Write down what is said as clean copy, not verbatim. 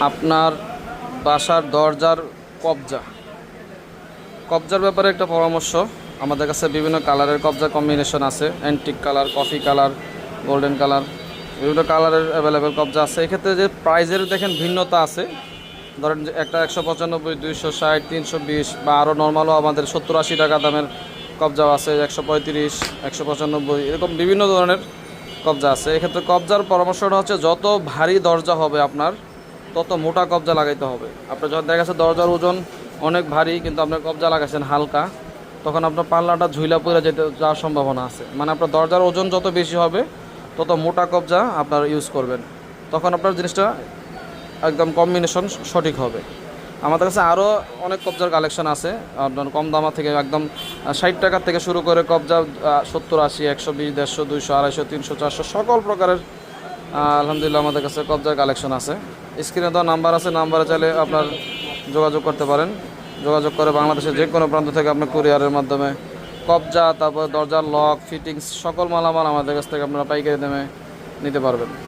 আপনার বাসার দরজার কবজার ব্যাপারে একটা পরামর্শ। আমাদের কাছে বিভিন্ন কালারের কবজা কম্বিনেশন আছে, antique colour, coffee colour, golden colour, বিভিন্ন কালারের অ্যাভেলেবেল কবজা আছে। এক্ষেত্রে যে প্রাইজের দেখেন ভিন্নতা আছে। ধরেন যে একটা 195, 260, 320 বা আরও নর্মালও আমাদের 70-80 টাকা দামের কবজাও আছে, 135, 195, এরকম বিভিন্ন ধরনের কবজা আছে। এক্ষেত্রে কবজার পরামর্শটা হচ্ছে যত ভারী দরজা হবে আপনার তত মোটা কবজা লাগাইতে হবে। আপনার যখন দেখা গেছে দরজার ওজন অনেক ভারী কিন্তু আপনার কবজা লাগাইছেন হালকা, তখন আপনার পাল্লাটা ঝুইলা পড়ে যাওয়ার সম্ভাবনা আছে। মানে আপনার দরজার ওজন যত বেশি হবে তত মোটা কবজা আপনার ইউজ করবেন, তখন আপনার জিনিসটা একদম কম্বিনেশন সঠিক হবে। আমাদের কাছে আরও অনেক কবজার কালেকশন আছে, আপনার কম দামা থেকে একদম 60 টাকা থেকে শুরু করে কবজা 70, 80, 120, 150, 200, 250, 300, 400 সকল প্রকারের আলহামদুলিল্লাহ আমাদের কাছে কবজার কালেকশন আছে। স্ক্রিনে দেওয়া নাম্বার আছে, নাম্বারে চাইলে আপনার যোগাযোগ করতে পারেন। যোগাযোগ করে বাংলাদেশের যে কোনো প্রান্ত থেকে আপনার কুরিয়ারের মাধ্যমে কবজা, তারপর দরজার লক, ফিটিংস সকল মালামাল আমাদের কাছ থেকে আপনারা পাইকারি দামে নিতে পারবেন।